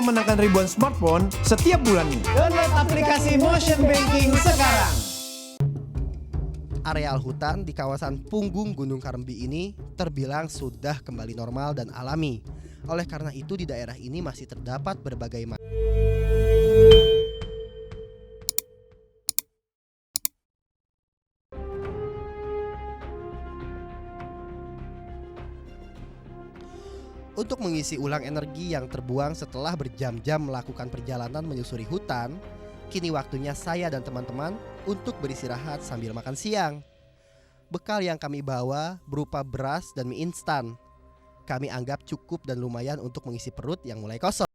memenangkan ribuan smartphone setiap bulannya. Download aplikasi Motion Banking sekarang. Areal hutan di kawasan Punggung Gunung Kaремbi ini terbilang sudah kembali normal dan alami. Oleh karena itu di daerah ini masih terdapat berbagai Untuk mengisi ulang energi yang terbuang setelah berjam-jam melakukan perjalanan menyusuri hutan, kini waktunya saya dan teman-teman untuk beristirahat sambil makan siang. Bekal yang kami bawa berupa beras dan mie instan. Kami anggap cukup dan lumayan untuk mengisi perut yang mulai kosong.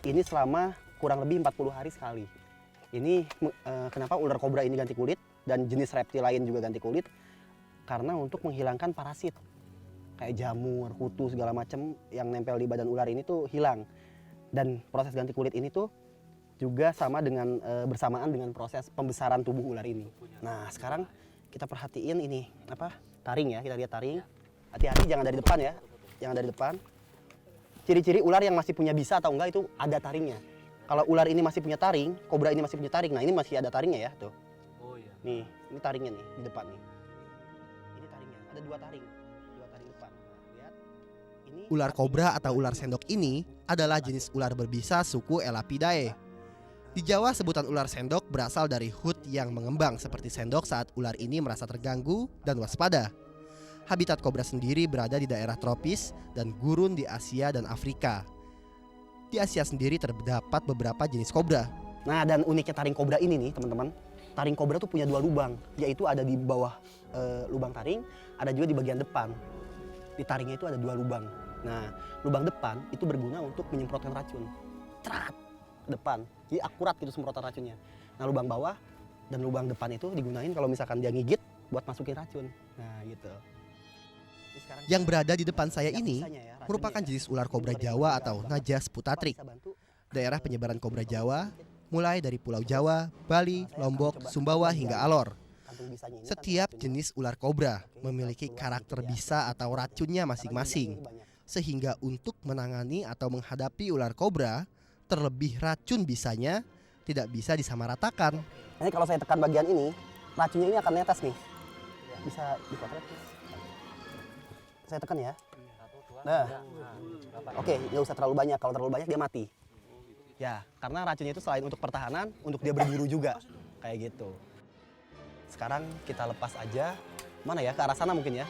Ini selama kurang lebih 40 hari sekali. Ini kenapa ular kobra ini ganti kulit dan jenis reptil lain juga ganti kulit? Karena untuk menghilangkan parasit. Kayak jamur, kutu, segala macam yang nempel di badan ular ini tuh hilang. Dan proses ganti kulit ini tuh juga sama dengan bersamaan dengan proses pembesaran tubuh ular ini. Nah, sekarang kita perhatiin ini taring ya, kita lihat taring. Hati-hati jangan dari depan ya. Jangan dari depan. Ciri-ciri ular yang masih punya bisa atau enggak itu ada taringnya. Kalau ular ini masih punya taring, kobra ini masih punya taring. Nah, ini masih ada taringnya ya, tuh. Oh iya. Nih, ini taringnya nih di depan nih. Ini taringnya, ada dua taring depan. Nah, lihat. Ini Ular kobra atau ular sendok ini adalah jenis ular berbisa suku Elapidae. Di Jawa sebutan ular sendok berasal dari hut yang mengembang seperti sendok saat ular ini merasa terganggu dan waspada. Habitat kobra sendiri berada di daerah tropis dan gurun di Asia dan Afrika. Di Asia sendiri terdapat beberapa jenis kobra. Nah, dan uniknya taring kobra ini nih, teman-teman. Taring kobra tuh punya dua lubang, yaitu ada di bawah lubang taring, ada juga di bagian depan. Di taringnya itu ada dua lubang. Nah, lubang depan itu berguna untuk menyemprotkan racun. Cerat depan. Jadi akurat gitu semprotan racunnya. Nah, lubang bawah dan lubang depan itu digunain kalau misalkan dia ngigit buat masukin racun. Nah, gitu. Yang berada di depan saya ini merupakan jenis ular kobra Jawa atau Najas putatrik. Daerah penyebaran kobra Jawa mulai dari Pulau Jawa, Bali, Lombok, Sumbawa hingga Alor. Setiap jenis ular kobra memiliki karakter bisa atau racunnya masing-masing. Sehingga untuk menangani atau menghadapi ular kobra, terlebih racun bisanya tidak bisa disamaratakan. Ini kalau saya tekan bagian ini, racunnya ini akan netes nih. Bisa dipotret. Saya tekan ya. Nah, oke, nggak usah terlalu banyak. Kalau terlalu banyak dia mati. Ya, karena racunnya itu selain untuk pertahanan, untuk dia berburu juga, kayak gitu. Sekarang kita lepas aja. Mana ya? Ke arah sana mungkin ya.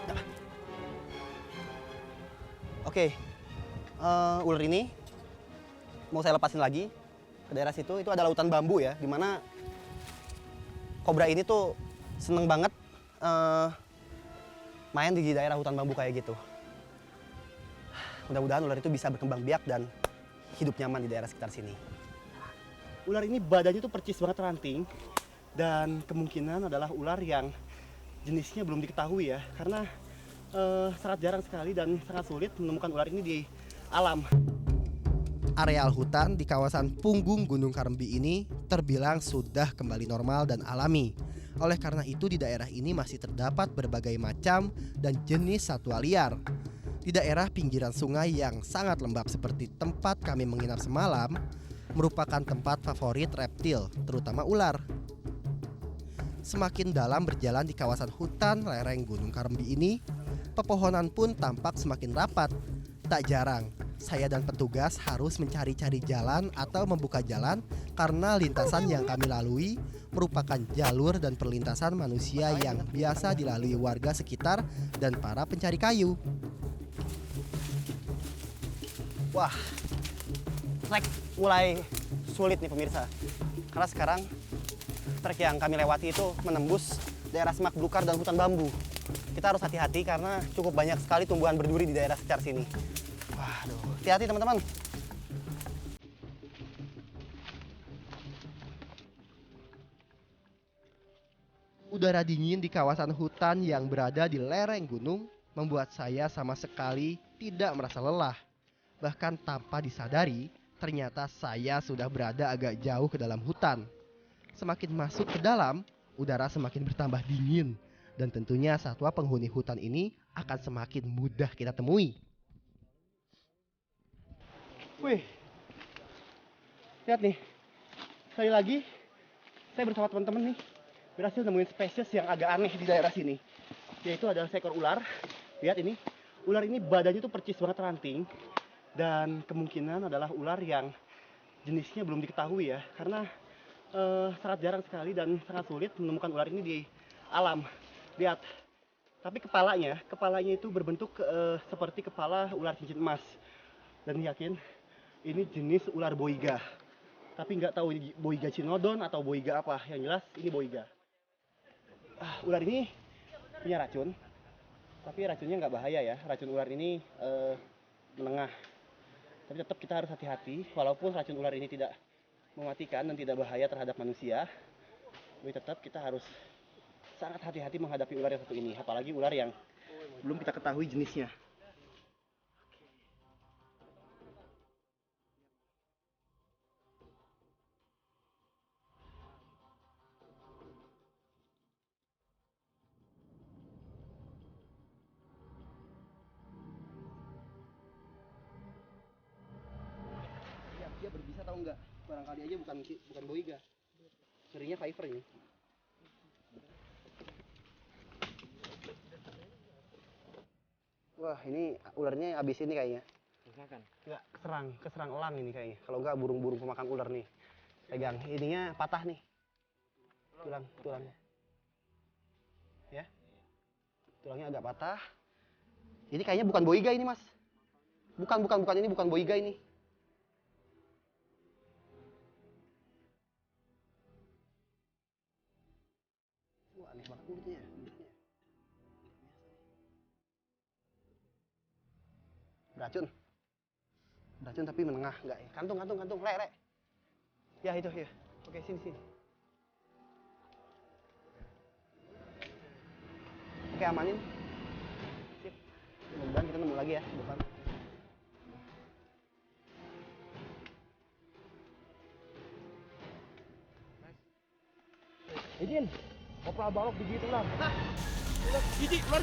Nah. Oke, ular ini mau saya lepasin lagi ke daerah situ. Itu adalah hutan bambu ya, dimana kobra ini tuh seneng banget main di daerah hutan bambu kayak gitu. Mudah-mudahan ular itu bisa berkembang biak dan hidup nyaman di daerah sekitar sini. Ular ini badannya tuh percis banget ranting dan kemungkinan adalah ular yang jenisnya belum diketahui ya, karena sangat jarang sekali dan sangat sulit menemukan ular ini di alam. Areal hutan di kawasan Punggung Gunung Kaремbi ini terbilang sudah kembali normal dan alami. Oleh karena itu di daerah ini masih terdapat berbagai macam dan jenis satwa liar. Di daerah pinggiran sungai yang sangat lembab seperti tempat kami menginap semalam, merupakan tempat favorit reptil, terutama ular. Semakin dalam berjalan di kawasan hutan lereng Gunung Kalembi ini, pepohonan pun tampak semakin rapat. Tak jarang, saya dan petugas harus mencari-cari jalan atau membuka jalan karena lintasan yang kami lalui merupakan jalur dan perlintasan manusia yang biasa dilalui warga sekitar dan para pencari kayu. Wah, trek mulai sulit nih pemirsa. Karena sekarang trek yang kami lewati itu menembus daerah semak belukar dan hutan bambu. Kita harus hati-hati karena cukup banyak sekali tumbuhan berduri di daerah sekitar sini. Waduh, hati-hati teman-teman. Udara dingin di kawasan hutan yang berada di lereng gunung membuat saya sama sekali tidak merasa lelah. Bahkan tanpa disadari, ternyata saya sudah berada agak jauh ke dalam hutan. Semakin masuk ke dalam, udara semakin bertambah dingin. Dan tentunya satwa penghuni hutan ini akan semakin mudah kita temui. Wih, lihat nih. Sekali lagi, saya bersama teman-teman nih berhasil nemuin spesies yang agak aneh di daerah sini. Yaitu adalah seekor ular. Lihat ini, ular ini badannya tuh percis banget ranting. Dan kemungkinan adalah ular yang jenisnya belum diketahui ya. Karena sangat jarang sekali dan sangat sulit menemukan ular ini di alam. Lihat, tapi kepalanya itu berbentuk seperti kepala ular cincin emas. Dan yakin ini jenis ular boiga. Tapi nggak tahu ini boiga cinodon atau boiga apa. Yang jelas ini boiga. Ular ini punya racun, tapi racunnya nggak bahaya ya. Racun ular ini menengah. Tapi tetap kita harus hati-hati, walaupun racun ular ini tidak mematikan dan tidak bahaya terhadap manusia. Tapi tetap kita harus sangat hati-hati menghadapi ular yang satu ini. Apalagi ular yang belum kita ketahui jenisnya. Dia berbisa atau enggak? Barangkali aja bukan boiga. Ngerinya viper ini. Wah, ini ularnya habis ini kayaknya. Makan. Enggak, keserang elang ini kayaknya. Kalau enggak burung-burung pemakan ular nih. Pegang, ininya patah nih. Tulangnya. Ya. Tulangnya agak patah. Ini kayaknya bukan boiga ini, Mas. Bukan ini bukan boiga ini. Wah, aneh banget mulutnya. Beracun tapi menengah, enggak ya? Kantung, le. Ya itu ya. Oke, sini. Oke, amanin. Sip. Mudah-mudahan kita nemu lagi ya di depan. Izin, kopral balok digigit ular. Ular, ular,